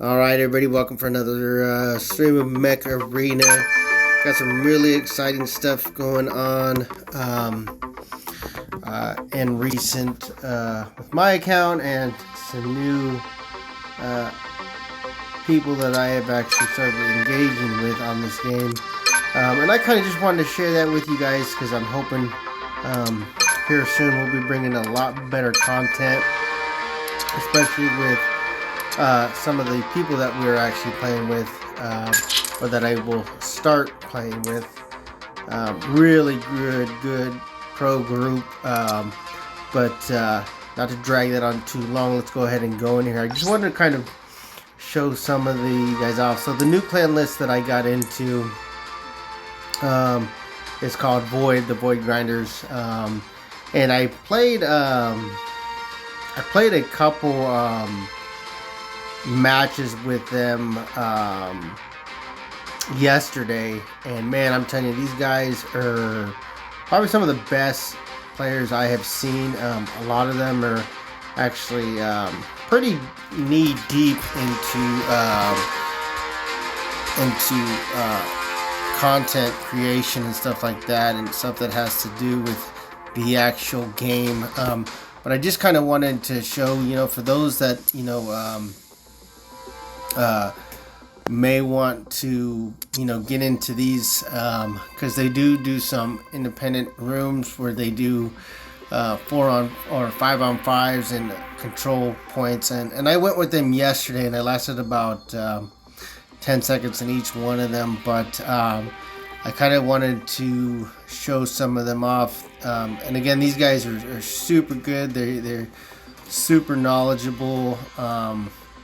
All right, everybody, welcome for another stream of Mech Arena. Got some really exciting stuff going on in recent with my account and some new people that I have actually started engaging with on this game. And I kind of just wanted to share that with you guys because I'm hoping here soon we'll be bringing a lot better content, especially with some of the people that we're actually playing with, or that I will start playing with. Really good pro group. But not to drag that on too long, let's go ahead and go in here. I just wanted to kind of show some of the guys off. So the new clan list that I got into is called Void, the Void Grinders. And I played a couple matches with them yesterday, and man, I'm telling you, these guys are probably some of the best players I have seen. A lot of them are actually pretty knee deep into content creation and stuff like that, and stuff that has to do with the actual game. But I just kind of wanted to show, for those that may want to get into these, because they do some independent rooms where they do 4 on or 5 on 5s and control points, and I went with them yesterday, and I lasted about 10 seconds in each one of them, but I kind of wanted to show some of them off, and again, these guys are super good. They're super knowledgeable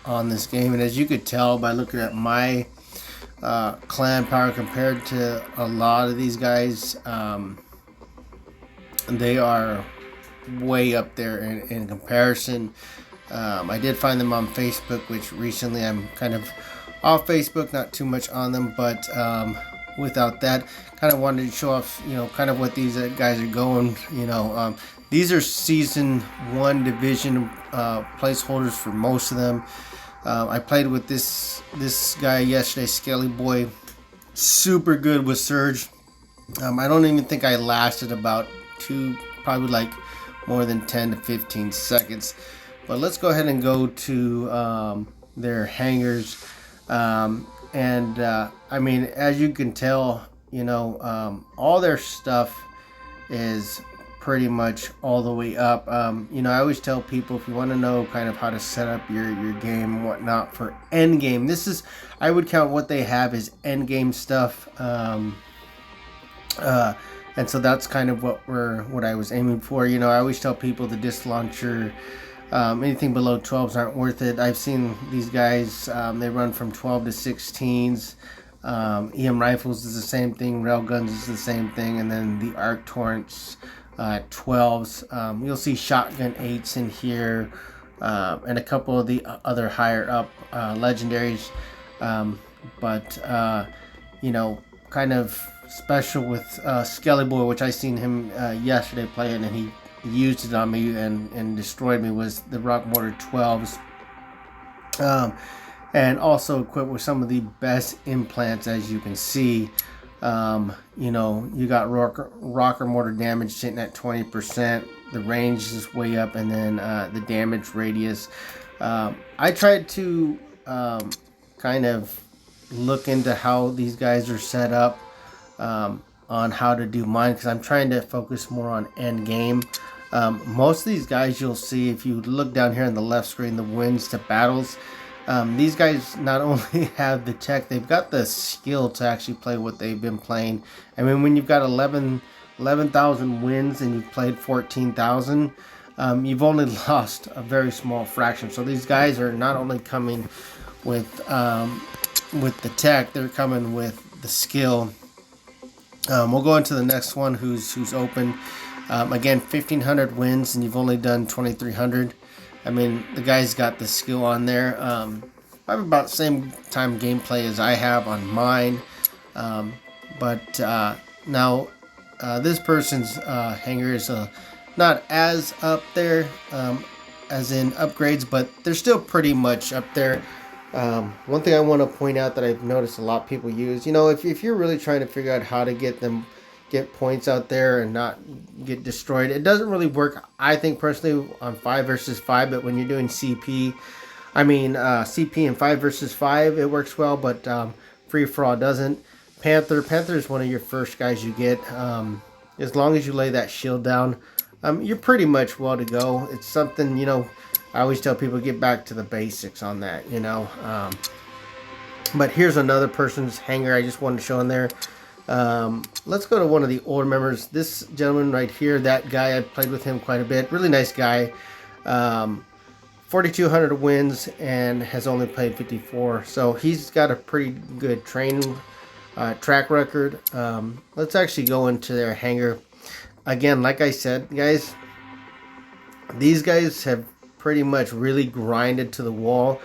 on this game, and as you could tell by looking at my clan power compared to a lot of these guys, they are way up there in comparison. I did find them on Facebook, which recently I'm kind of off Facebook, not too much on them, but without that, kind of wanted to show off, kind of what these guys are going. These are season 1 division placeholders for most of them. I played with this guy yesterday, Skelly Boy, super good with Surge. I don't even think I lasted about probably like more than 10 to 15 seconds. But let's go ahead and go to their hangars. And I mean, as you can tell, all their stuff is pretty much all the way up. I always tell people, if you want to know kind of how to set up your game and whatnot for end game, I would count what they have as end game stuff. And so that's kind of what I was aiming for. I always tell people the disc launcher, anything below 12s aren't worth it. I've seen these guys, they run from 12 to 16s. EM rifles is the same thing, railguns is the same thing, and then the arc torrents 12s. You'll see shotgun 8s in here, and a couple of the other higher up legendaries. But kind of special with Skelly Boy, which I seen him yesterday playing, and he used it on me and destroyed me, was the Rock Mortar 12s. And also equipped with some of the best implants, as you can see. You got rocker mortar damage sitting at 20%. The range is way up, and then the damage radius. I tried to kind of look into how these guys are set up on how to do mine, because I'm trying to focus more on end game. Most of these guys, you'll see if you look down here on the left screen, the wins to battles. These guys not only have the tech, they've got the skill to actually play what they've been playing. I mean, when you've got 11,000 wins and you've played 14,000, you've only lost a very small fraction. So these guys are not only coming with the tech, they're coming with the skill. We'll go into the next one, who's open. Again, 1,500 wins and you've only done 2,300. I mean, the guy's got the skill on there. I have about the same time gameplay as I have on mine. But now this person's hangar is not as up there as in upgrades, but they're still pretty much up there. One thing I want to point out that I've noticed a lot of people use, if you're really trying to figure out how to get points out there and not get destroyed, it doesn't really work, I think personally, on 5 versus 5, but when you're doing CP and 5 versus 5, it works well, but free for all doesn't. Panther is one of your first guys you get. As long as you lay that shield down, you're pretty much well to go. It's something, I always tell people, get back to the basics on that, But here's another person's hanger I just wanted to show in there. Let's go to one of the older members. This gentleman right here, that guy, I played with him quite a bit. Really nice guy. 4,200 wins and has only played 54. So he's got a pretty good training track record. Let's actually go into their hanger. Again, like I said, guys, these guys have pretty much really grinded to the wall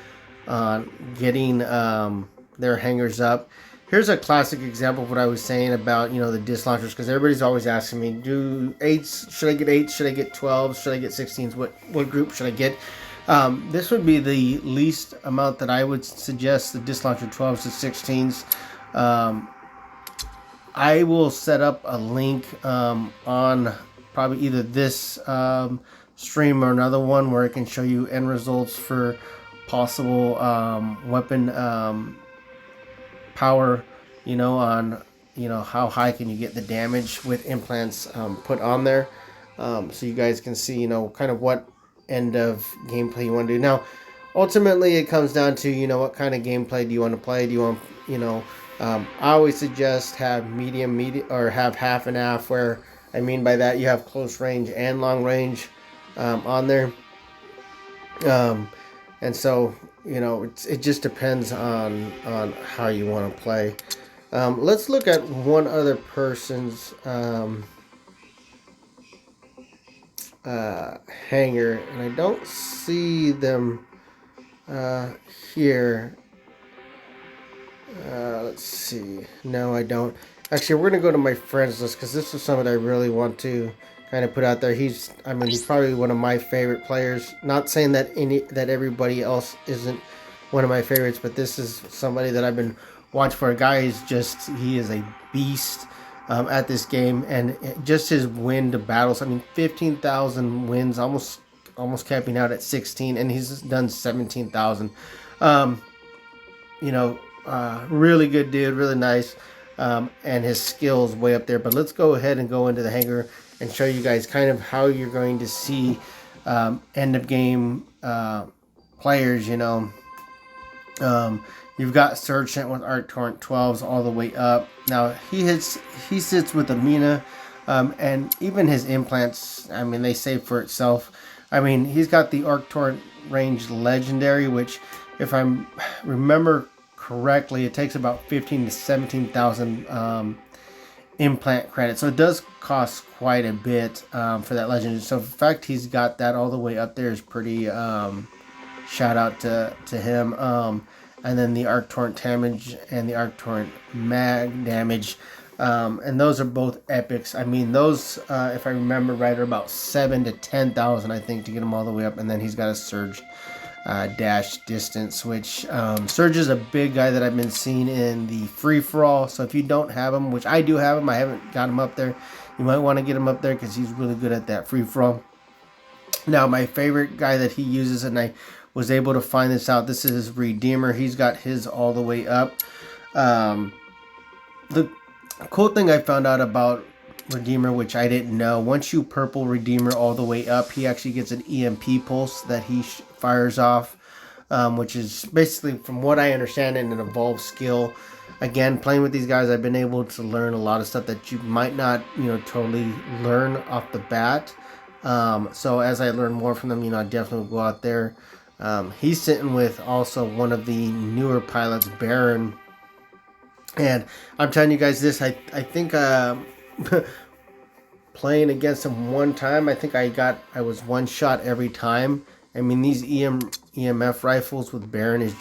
on getting their hangers up. Here's a classic example of what I was saying about, the disc launchers, because everybody's always asking me, do 8s, should I get 8s, should I get 12s, should I get 16s, what group should I get? This would be the least amount that I would suggest, the disc launcher 12s to 16s. I will set up a link on probably either this stream or another one where I can show you end results for possible weapon power, on how high can you get the damage with implants put on there, so you guys can see kind of what end of gameplay you want to do. Now ultimately it comes down to what kind of gameplay do you want to play. Do you want I always suggest have medium or have half and half, where I mean by that you have close range and long range on there, and so it just depends on how you want to play. Let's look at one other person's hanger, and I don't see them here. Let's see. No, I don't. Actually, we're gonna go to my friends list, because this is something I really want to kind of put out there. He's probably one of my favorite players. Not saying that everybody else isn't one of my favorites, but this is somebody that I've been watching for. A guy he is a beast at this game, and just his win to battles. 15,000 wins, almost capping out at 16, and he's done 17,000. Really good dude, really nice, and his skills way up there. But let's go ahead and go into the hanger and show you guys kind of how you're going to see end of game players. You've got Surge sent with Arc Torrent 12s all the way up. Now he sits with Amina, and even his implants, they say for itself. He's got the Arc Torrent range legendary, which, if I remember correctly, it takes about 15 to 17,000 implant credits, so it does cost quite a bit for that legend. So the fact he's got that all the way up there is pretty shout out to him. And then the Arc Torrent damage and the Arc Torrent mag damage, and those are both epics. Those, if I remember right, are about 7 to 10,000, I think, to get them all the way up. And then he's got a Surge dash distance, which Surge is a big guy that I've been seeing in the free-for-all. So if you don't have him, which I do have him, I haven't got him up there, you might want to get him up there, because he's really good at that free-for-all. Now, my favorite guy that he uses, and I was able to find this out, this is Redeemer. He's got his all the way up. The cool thing I found out about Redeemer, which I didn't know, once you purple Redeemer all the way up, he actually gets an EMP pulse that he fires off, which is basically, from what I understand, an evolved skill. Again, playing with these guys, I've been able to learn a lot of stuff that you might not totally learn off the bat. So as I learn more from them, I definitely will go out there. He's sitting with also one of the newer pilots, Baron, and I'm telling you guys this, I think playing against him one time, I think I was one shot every time. These EMF rifles with Baron is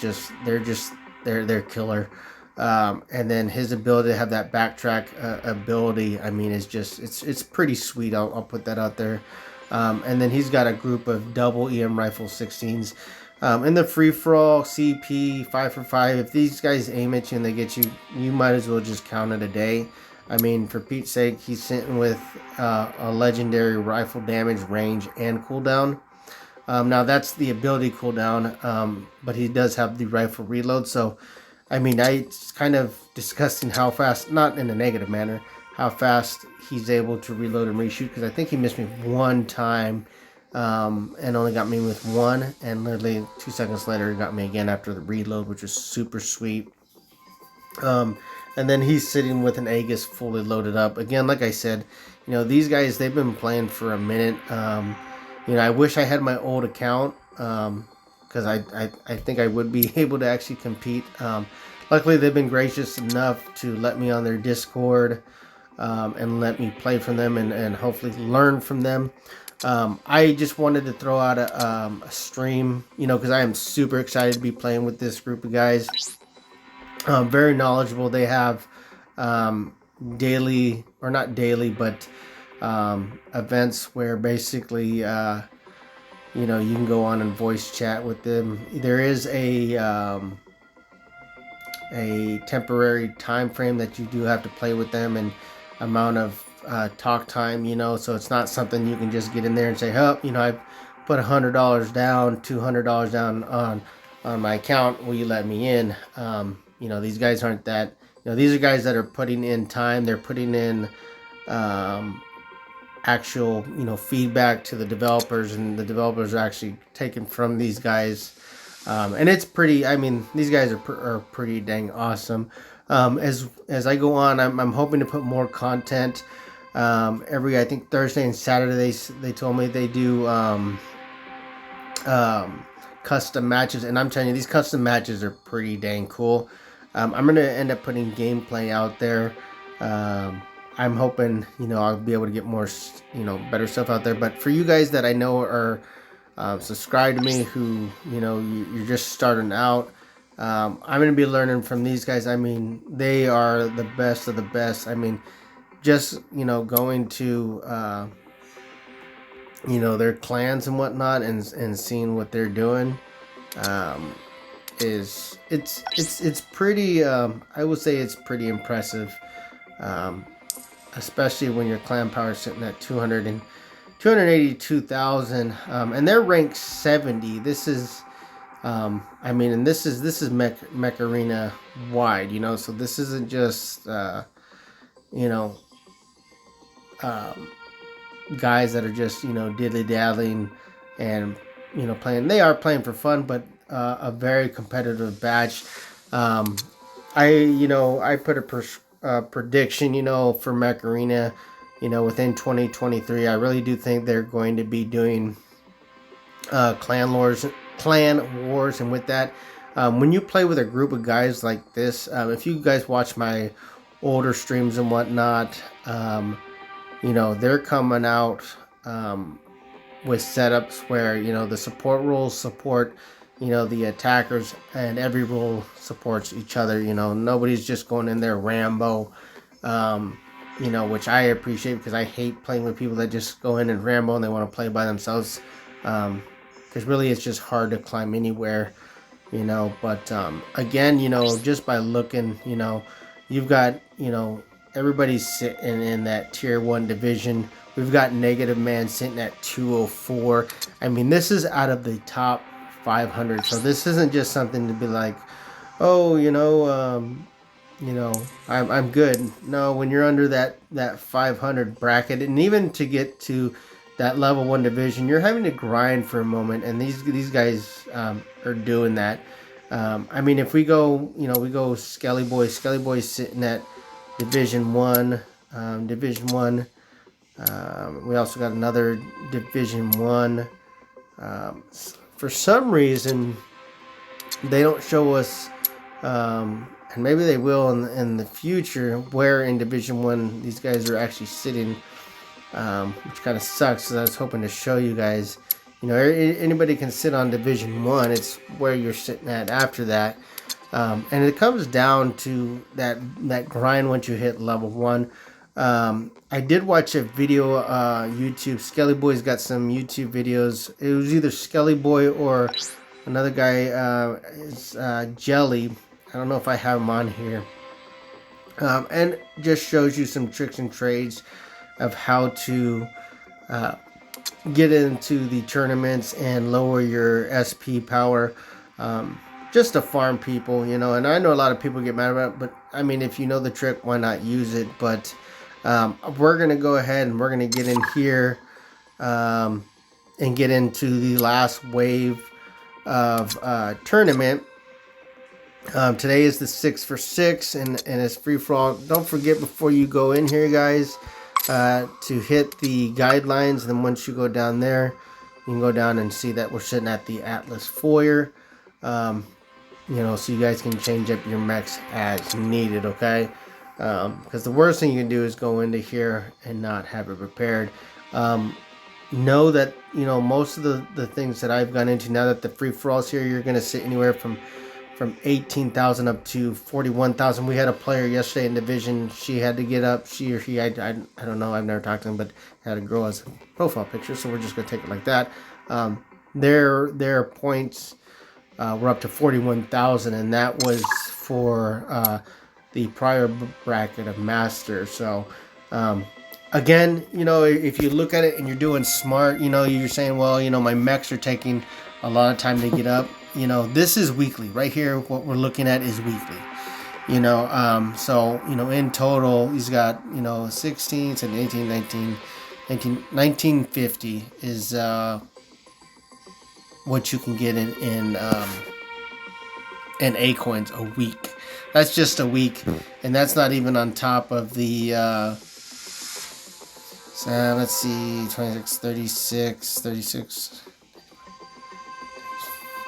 they're killer. And then his ability to have that backtrack ability, it's pretty sweet. I'll put that out there. And then he's got a group of double EM rifle 16s. In the free-for-all, CP, 5 for 5, if these guys aim at you and they get you, you might as well just count it a day. I mean, for Pete's sake, he's sitting with a legendary rifle damage, range, and cooldown. Now, that's the ability cooldown, but he does have the rifle reload. So, I mean, it's kind of disgusting how fast, not in a negative manner, how fast he's able to reload and reshoot. Because I think he missed me one time and only got me with one. And literally 2 seconds later, he got me again after the reload, which was super sweet. And then he's sitting with an Aegis fully loaded up. Again, like I said, you know, these guys, they've been playing for a minute. You know, I wish I had my old account because I think I would be able to actually compete. Luckily, they've been gracious enough to let me on their Discord and let me play from them and hopefully learn from them. I just wanted to throw out a stream, you know, because I am super excited to be playing with this group of guys. Very knowledgeable. They have daily, or not daily, but events where basically, you know, you can go on and voice chat with them. There is a temporary time frame that you do have to play with them and amount of talk time, you know, so it's not something you can just get in there and say, oh, you know, I put $100 down, $200 down on my account. Will you let me in? You know, these guys aren't that, you know, these are guys that are putting in time. They're putting in actual, you know, feedback to the developers, and the developers are actually taken from these guys. And it's pretty, I mean, these guys are pretty dang awesome. As I go on, I'm hoping to put more content. Every, I think Thursday and Saturday, they told me they do custom matches, and I'm telling you, these custom matches are pretty dang cool. I'm going to end up putting gameplay out there. I'm hoping, you know, I'll be able to get more, you know, better stuff out there. But for you guys that I know are subscribed to me, who, you know, you're just starting out, I'm going to be learning from these guys. I mean, they are the best of the best. I mean, just, you know, going to, you know, their clans and whatnot and seeing what they're doing. It's pretty, I would say it's pretty impressive, especially when your clan power is sitting at 282,000, and they're ranked 70. This is, I mean, and this is Mech Arena wide, you know, so this isn't just, you know, guys that are just, you know, diddly-daddling and, you know, playing. They are playing for fun, but a very competitive batch. You know, I put a prediction, you know, for Mech Arena, you know, within 2023. I really do think they're going to be doing clan wars, and with that, when you play with a group of guys like this, if you guys watch my older streams and whatnot, you know, they're coming out with setups where, you know, the support rules support, you know, the attackers, and every rule supports each other. You know, nobody's just going in there Rambo, you know, which I appreciate, because I hate playing with people that just go in and Rambo and they want to play by themselves, because really it's just hard to climb anywhere, you know. But again, you know, just by looking, you know, you've got, you know, everybody's sitting in that tier 1 division. We've got Negative Man sitting at 204. I mean, this is out of the top 500. So this isn't just something to be like, oh, you know, I'm good. No, when you're under that 500 bracket, and even to get to that level 1 division, you're having to grind for a moment, and these guys are doing that. I mean, if we go, you know, we go Skelly Boy's sitting at Division 1, Division 1. We also got another Division 1. For some reason, they don't show us, and maybe they will in the future, where in Division 1 these guys are actually sitting, which kind of sucks, because I was hoping to show you guys. You know, anybody can sit on Division 1. It's where you're sitting at after that. And it comes down to that grind once you hit level 1. I did watch a video, YouTube. Skelly Boy's got some YouTube videos. It was either Skelly Boy or Another guy is Jelly. I don't know if I have him on here. And just shows you some tricks and trades of how to get into the tournaments and lower your SP power. Just to farm people, you know. And I know a lot of people get mad about it, but I mean, if you know the trick, why not use it? But we're gonna go ahead and we're gonna get in here and get into the last wave of tournament. Today is the 6 for 6 and it's free for all. Don't forget before you go in here, guys, to hit the guidelines. And then once you go down there, you can go down and see that we're sitting at the Atlas Foyer. You know, so you guys can change up your mechs as needed, okay? Because the worst thing you can do is go into here and not have it prepared. Know that, you know, most of the things that I've gone into, now that the free-for-all's here, you're going to sit anywhere from 18,000 up to 41,000. We had a player yesterday in Division. She had to get up. She or he, I don't know. I've never talked to him, but had a girl as a profile picture. So we're just going to take it like that. Their points were up to 41,000, and that was for the prior bracket of Master. So again, you know, if you look at it and you're doing smart, you know, you're saying, well, you know, my mechs are taking a lot of time to get up. You know, this is weekly. Right here, what we're looking at is weekly. You know, so, you know, in total, he's got, you know, 16, 17, 18, 19, 1950 is what you can get in A-coins a week. That's just a week. And that's not even on top of the, so let's see, 26, 36, 36.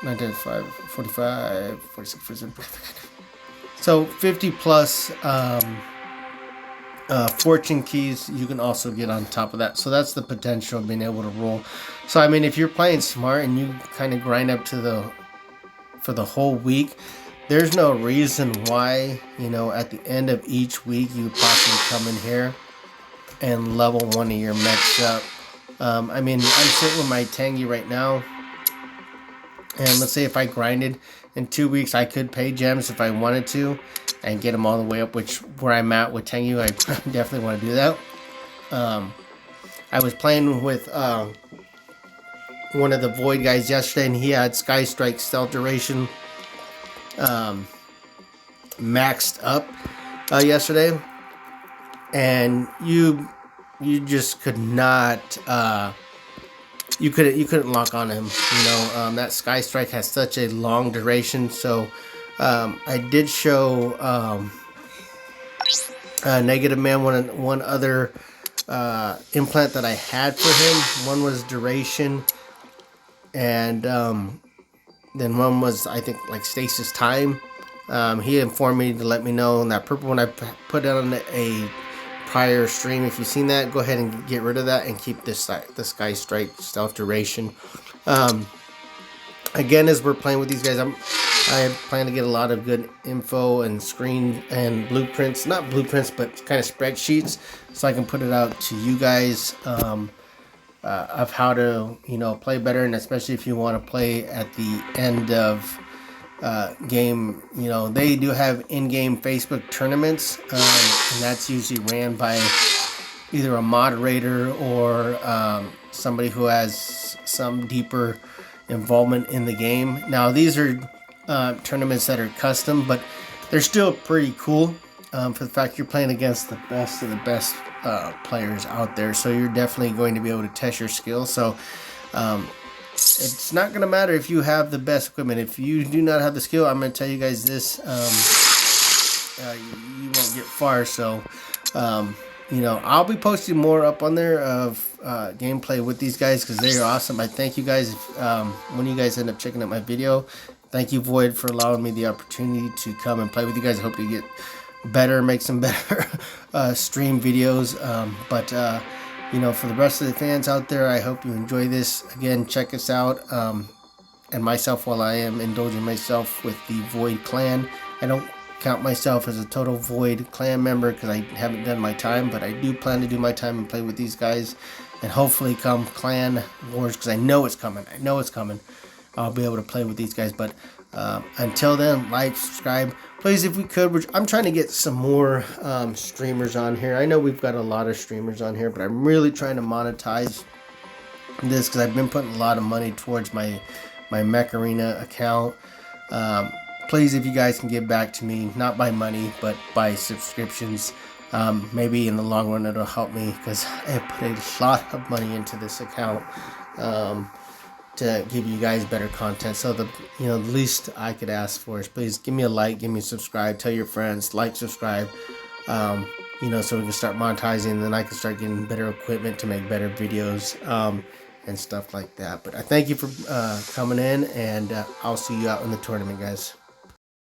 95, 45, 46, 47. So 50 plus fortune keys you can also get on top of that. So that's the potential of being able to roll. So I mean, if you're playing smart and you kind of grind up to for the whole week, there's no reason why, you know, at the end of each week you would possibly come in here and level one of your mechs up. I mean, I'm sitting with my Tangy right now. And let's say if I grinded in 2 weeks, I could pay gems if I wanted to and get them all the way up, which where I'm at with Tengu, I definitely want to do that. I was playing with one of the Void guys yesterday, and he had Sky Strike Stealth Duration maxed up yesterday. And you just could not... You couldn't lock on him, you know. That Sky Strike has such a long duration. So I did show Negative Man one other implant that I had for him. One was duration, and then one was, I think, like stasis time. He informed me to let me know. And that purple one I put it on a prior stream. If you've seen that, go ahead and get rid of that and keep this the Sky Strike Stealth Duration. Again, as we're playing with these guys, I plan to get a lot of good info and screen and blueprints, not blueprints, but kind of spreadsheets, so I can put it out to you guys of how to, you know, play better. And especially if you want to play at the end of game, you know, they do have in-game Facebook tournaments, and that's usually ran by either a moderator or somebody who has some deeper involvement in the game. Now, these are tournaments that are custom, but they're still pretty cool for the fact you're playing against the best of the best players out there, so you're definitely going to be able to test your skills. So it's not going to matter if you have the best equipment. If you do not have the skill, I'm going to tell you guys this, you won't get far. So, you know, I'll be posting more up on there of gameplay with these guys because they're awesome. I thank you guys when you guys end up checking out my video. Thank you, Void, for allowing me the opportunity to come and play with you guys. I hope to get better, make some better stream videos. You know, for the rest of the fans out there, I hope you enjoy this. Again, check us out. And myself, while I am indulging myself with the Void clan, I don't count myself as a total Void clan member because I haven't done my time, but I do plan to do my time and play with these guys and hopefully come clan wars, because I know it's coming. I know it's coming. I'll be able to play with these guys. But until then, like, subscribe, please, if we could. I'm trying to get some more streamers on here. I know we've got a lot of streamers on here, but I'm really trying to monetize this because I've been putting a lot of money towards my Mech Arena account. Please, if you guys can give back to me, not by money, but by subscriptions. Maybe in the long run it'll help me, because I put a lot of money into this account to give you guys better content. So the least I could ask for is, please give me a like, give me a subscribe, tell your friends, like, subscribe, so we can start monetizing, and then I can start getting better equipment to make better videos and stuff like that. But I thank you for coming in, and I'll see you out in the tournament, guys.